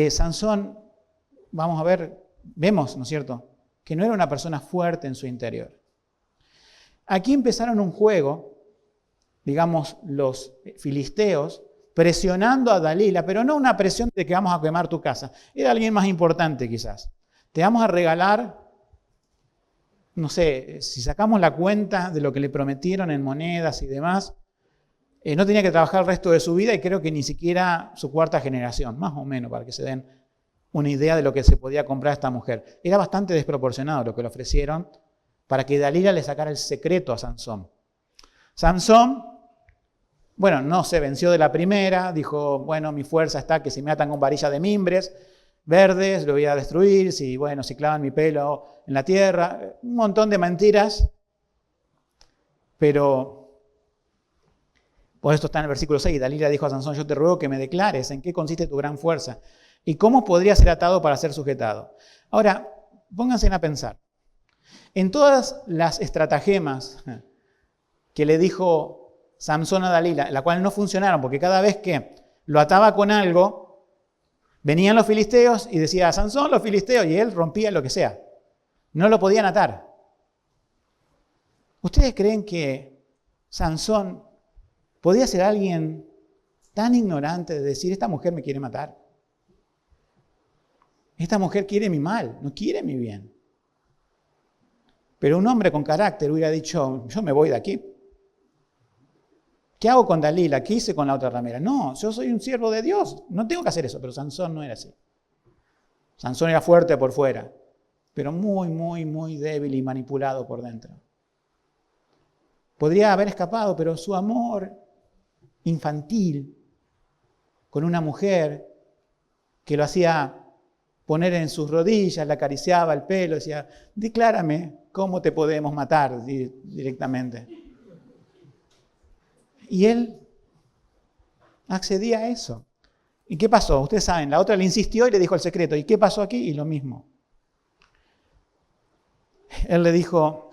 S1: Sansón, vamos a ver, vemos, ¿no es cierto?, que no era una persona fuerte en su interior. Aquí empezaron un juego, digamos, los filisteos, presionando a Dalila, pero no una presión de que vamos a quemar tu casa. Era alguien más importante quizás. Te vamos a regalar, no sé, si sacamos la cuenta de lo que le prometieron en monedas y demás, no tenía que trabajar el resto de su vida y creo que ni siquiera su cuarta generación, más o menos, para que se den una idea de lo que se podía comprar a esta mujer. Era bastante desproporcionado lo que le ofrecieron para que Dalila le sacara el secreto a Sansón. Sansón, bueno, no se venció de la primera, dijo, bueno, mi fuerza está que si me atan con varilla de mimbres verdes, lo voy a destruir, si clavan mi pelo en la tierra, un montón de mentiras, pero por esto está en el versículo 6, Dalila dijo a Sansón, yo te ruego que me declares en qué consiste tu gran fuerza y cómo podría ser atado para ser sujetado. Ahora, pónganse a pensar, en todas las estratagemas que le dijo Sansón a Dalila, la cual no funcionaron, porque cada vez que lo ataba con algo, venían los filisteos y decía, Sansón, los filisteos, y él rompía lo que sea. No lo podían atar. ¿Ustedes creen que Sansón podía ser alguien tan ignorante de decir, esta mujer me quiere matar? Esta mujer quiere mi mal, no quiere mi bien. Pero un hombre con carácter hubiera dicho, yo me voy de aquí. ¿Qué hago con Dalila? ¿Qué hice con la otra ramera? No, yo soy un siervo de Dios, no tengo que hacer eso. Pero Sansón no era así. Sansón era fuerte por fuera, pero muy, muy, muy débil y manipulado por dentro. Podría haber escapado, pero su amor infantil con una mujer que lo hacía poner en sus rodillas, le acariciaba el pelo, decía, declárame cómo te podemos matar directamente. Y él accedía a eso. ¿Y qué pasó? Ustedes saben, la otra le insistió y le dijo el secreto. ¿Y qué pasó aquí? Y lo mismo. Él le dijo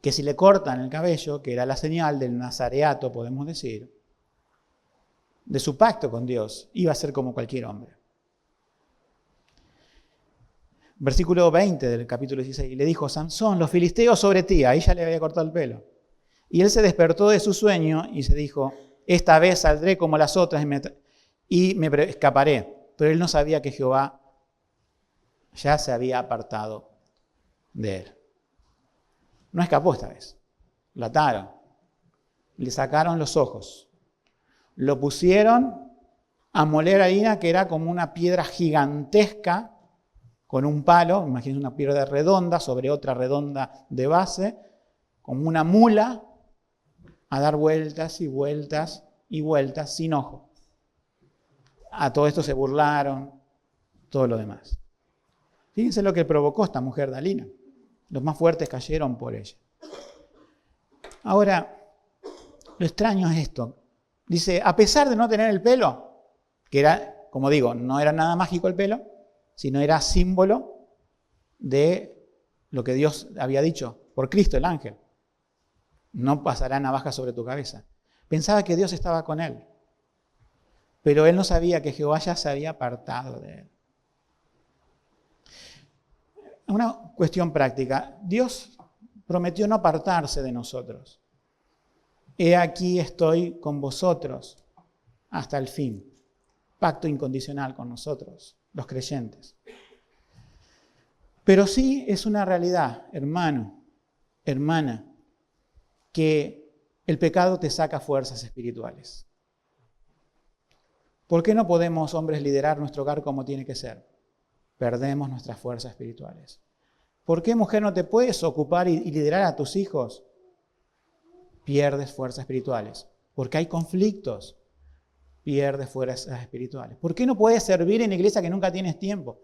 S1: que si le cortan el cabello, que era la señal del nazareato, podemos decir, de su pacto con Dios, iba a ser como cualquier hombre. Versículo 20 del capítulo 16. Y le dijo, Sansón, los filisteos sobre ti. Ahí ya le había cortado el pelo. Y él se despertó de su sueño y se dijo, esta vez saldré como las otras y me escaparé. Pero él no sabía que Jehová ya se había apartado de él. No escapó esta vez. Lo ataron. Le sacaron los ojos. Lo pusieron a moler harina, que era como una piedra gigantesca, con un palo, imagínense una piedra redonda sobre otra redonda de base, como una mula, a dar vueltas y vueltas y vueltas sin ojo. A todo esto se burlaron, todo lo demás. Fíjense lo que provocó esta mujer Dalila. Los más fuertes cayeron por ella. Ahora, lo extraño es esto. Dice, a pesar de no tener el pelo, que era, como digo, no era nada mágico el pelo, sino era símbolo de lo que Dios había dicho por Cristo, el ángel. No pasará navaja sobre tu cabeza. Pensaba que Dios estaba con él. Pero él no sabía que Jehová ya se había apartado de él. Una cuestión práctica. Dios prometió no apartarse de nosotros. he aquí estoy con vosotros hasta el fin. Pacto incondicional con nosotros, los creyentes. Pero sí es una realidad, hermano, hermana, que el pecado te saca fuerzas espirituales. ¿Por qué no podemos, hombres, liderar nuestro hogar como tiene que ser? Perdemos nuestras fuerzas espirituales. ¿Por qué, mujer, no te puedes ocupar y liderar a tus hijos? Pierdes fuerzas espirituales. Porque hay conflictos. Pierdes fuerzas espirituales. ¿Por qué no puedes servir en la iglesia que nunca tienes tiempo?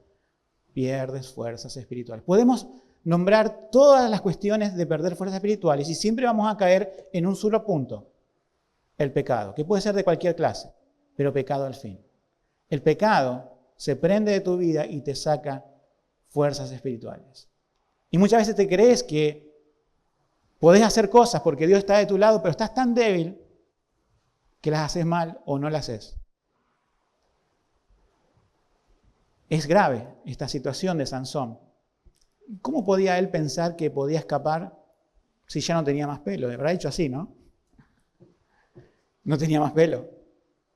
S1: Pierdes fuerzas espirituales. Podemos nombrar todas las cuestiones de perder fuerzas espirituales y siempre vamos a caer en un solo punto. El pecado, que puede ser de cualquier clase, pero pecado al fin. El pecado se prende de tu vida y te saca fuerzas espirituales. Y muchas veces te crees que podés hacer cosas porque Dios está de tu lado, pero estás tan débil que las haces mal o no las haces. Es grave esta situación de Sansón. ¿Cómo podía él pensar que podía escapar si ya no tenía más pelo? Habrá dicho así, ¿no? No tenía más pelo.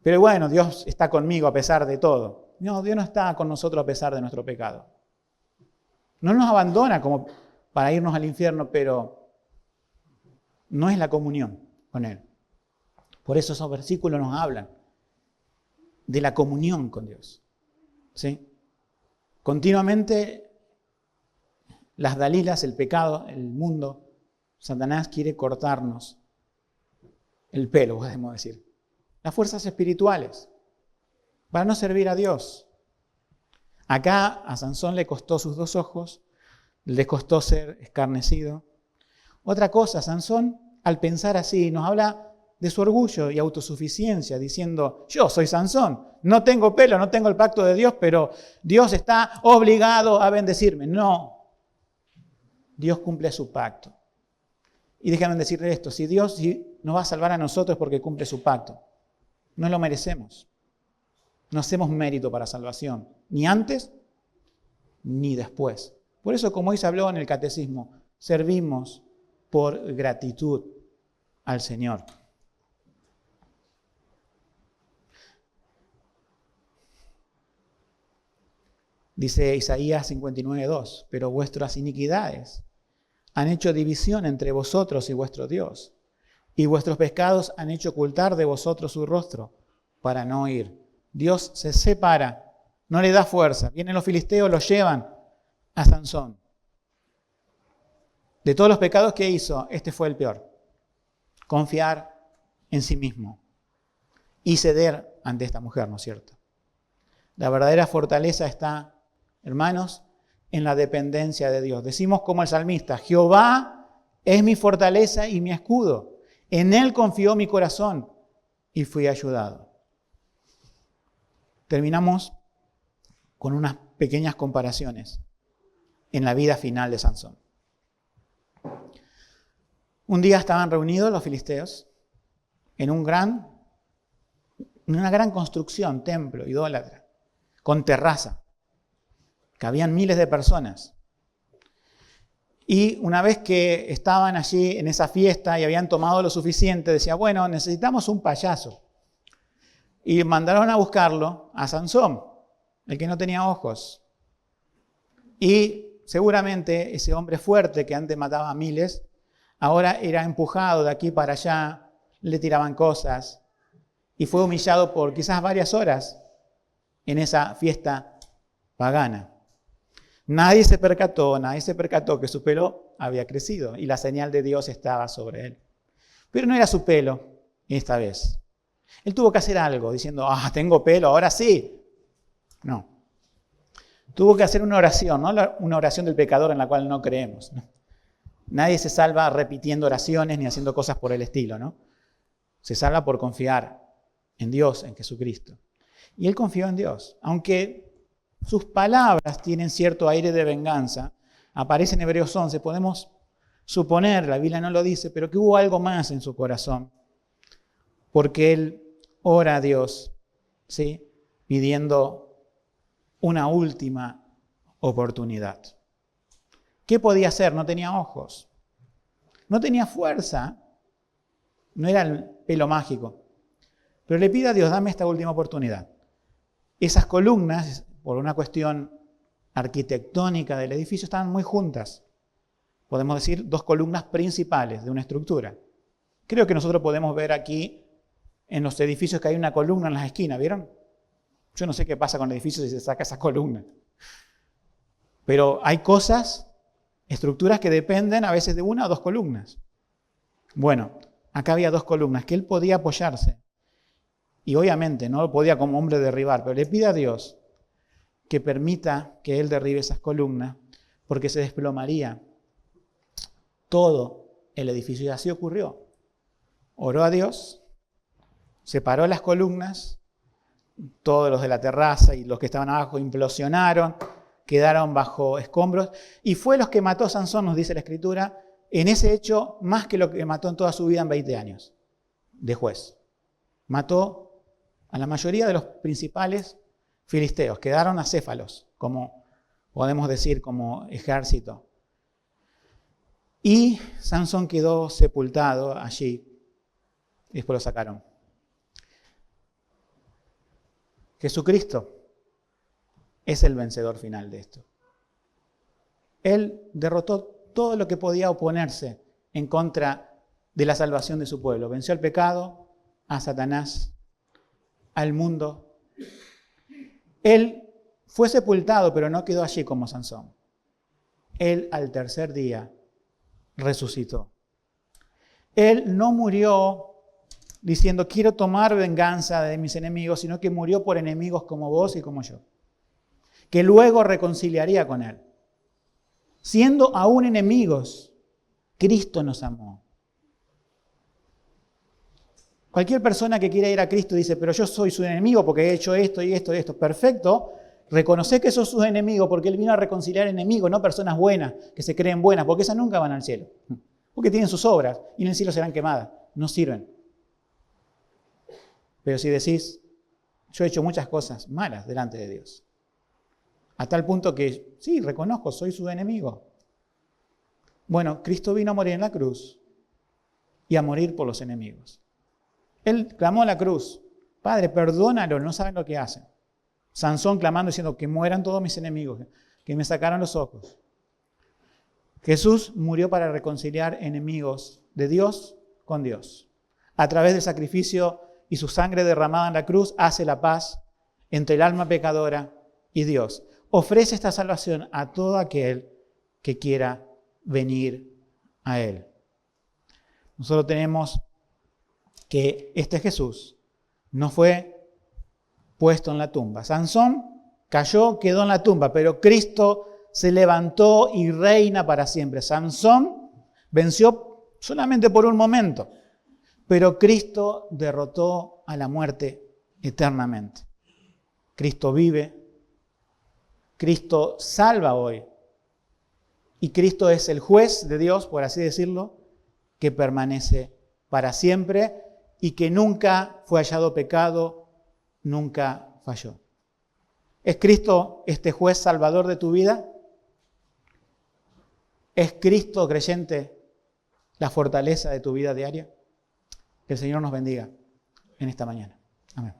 S1: Pero bueno, Dios está conmigo a pesar de todo. No, Dios no está con nosotros a pesar de nuestro pecado. No nos abandona como para irnos al infierno, pero no es la comunión con Él. Por eso esos versículos nos hablan de la comunión con Dios. ¿Sí? Continuamente las dalilas, el pecado, el mundo, Satanás quiere cortarnos el pelo, podemos decir. Las fuerzas espirituales, para no servir a Dios. Acá a Sansón le costó sus 2 ojos, le costó ser escarnecido. Otra cosa, Sansón, al pensar así, nos habla de su orgullo y autosuficiencia, diciendo, yo soy Sansón, no tengo pelo, no tengo el pacto de Dios, pero Dios está obligado a bendecirme. No, Dios cumple su pacto. Y déjame decirle esto, si Dios nos va a salvar a nosotros porque cumple su pacto, no lo merecemos. No hacemos mérito para salvación, ni antes ni después. Por eso, como hoy se habló en el catecismo, servimos por gratitud al Señor. Dice Isaías 59:2, pero vuestras iniquidades han hecho división entre vosotros y vuestro Dios, y vuestros pecados han hecho ocultar de vosotros su rostro para no oír. Dios se separa, no le da fuerza. Vienen los filisteos, los llevan a Sansón. De todos los pecados que hizo, este fue el peor. Confiar en sí mismo y ceder ante esta mujer, ¿no es cierto? La verdadera fortaleza está, hermanos, en la dependencia de Dios. Decimos como el salmista, Jehová es mi fortaleza y mi escudo. En Él confió mi corazón y fui ayudado. Terminamos con unas pequeñas comparaciones en la vida final de Sansón. Un día estaban reunidos los filisteos en una gran construcción, templo idólatra, con terraza. Cabían miles de personas. Y una vez que estaban allí en esa fiesta y habían tomado lo suficiente, decía, bueno, necesitamos un payaso. Y mandaron a buscarlo a Sansón, el que no tenía ojos. Y seguramente ese hombre fuerte que antes mataba a miles, ahora era empujado de aquí para allá, le tiraban cosas y fue humillado por quizás varias horas en esa fiesta pagana. Nadie se percató que su pelo había crecido y la señal de Dios estaba sobre él. Pero no era su pelo esta vez. Él tuvo que hacer algo diciendo, tengo pelo, ahora sí. No. Tuvo que hacer una oración, no una oración del pecador en la cual no creemos. ¿No? Nadie se salva repitiendo oraciones ni haciendo cosas por el estilo, ¿no? Se salva por confiar en Dios, en Jesucristo. Y él confió en Dios. Aunque sus palabras tienen cierto aire de venganza, aparece en Hebreos 11, podemos suponer, la Biblia no lo dice, pero que hubo algo más en su corazón. Porque él ora a Dios, ¿sí? Pidiendo una última oportunidad. ¿Qué podía hacer? No tenía ojos. No tenía fuerza No era el pelo mágico. Pero le pide a Dios, dame esta última oportunidad. Esas columnas, por una cuestión arquitectónica del edificio, estaban muy juntas. Podemos decir 2 columnas principales de una estructura. Creo que nosotros podemos ver aquí en los edificios que hay una columna en las esquinas, ¿vieron? Yo no sé qué pasa con el edificio si se saca esa columna. Pero hay cosas, estructuras que dependen a veces de 1 o 2 columnas. Bueno, acá había 2 columnas que él podía apoyarse. Y obviamente no lo podía como hombre derribar, pero le pide a Dios que permita que él derribe esas columnas porque se desplomaría todo el edificio. Y así ocurrió. Oró a Dios, separó las columnas, todos los de la terraza y los que estaban abajo implosionaron, quedaron bajo escombros, y fue los que mató Sansón, nos dice la Escritura, en ese hecho más que lo que mató en toda su vida en 20 años de juez. Mató a la mayoría de los principales filisteos, quedaron acéfalos, como podemos decir, como ejército. Y Sansón quedó sepultado allí, y después lo sacaron. Jesucristo es el vencedor final de esto. Él derrotó todo lo que podía oponerse en contra de la salvación de su pueblo. Venció al pecado, a Satanás, al mundo. Él fue sepultado, pero no quedó allí como Sansón. Él al tercer día resucitó. Él no murió diciendo quiero tomar venganza de mis enemigos, sino que murió por enemigos como vos y como yo, que luego reconciliaría con él. Siendo aún enemigos, Cristo nos amó. Cualquier persona que quiera ir a Cristo dice, pero yo soy su enemigo porque he hecho esto y esto y esto. Perfecto, reconoce que sos su enemigo porque Él vino a reconciliar enemigos, no personas buenas, que se creen buenas, porque esas nunca van al cielo. Porque tienen sus obras y en el cielo serán quemadas, no sirven. Pero si decís, yo he hecho muchas cosas malas delante de Dios, a tal punto que, sí, reconozco, soy su enemigo. Bueno, Cristo vino a morir en la cruz y a morir por los enemigos. Él clamó a la cruz, Padre, perdónalo, no saben lo que hacen. Sansón clamando diciendo que mueran todos mis enemigos, que me sacaran los ojos. Jesús murió para reconciliar enemigos de Dios con Dios. A través del sacrificio y su sangre derramada en la cruz hace la paz entre el alma pecadora y Dios. Ofrece esta salvación a todo aquel que quiera venir a Él. Nosotros tenemos que este Jesús no fue puesto en la tumba. Sansón cayó, quedó en la tumba, pero Cristo se levantó y reina para siempre. Sansón venció solamente por un momento, pero Cristo derrotó a la muerte eternamente. Cristo vive, Cristo salva hoy, y Cristo es el juez de Dios, por así decirlo, que permanece para siempre y que nunca fue hallado pecado, nunca falló. ¿Es Cristo este juez salvador de tu vida? ¿Es Cristo, creyente, la fortaleza de tu vida diaria? Que el Señor nos bendiga en esta mañana. Amén.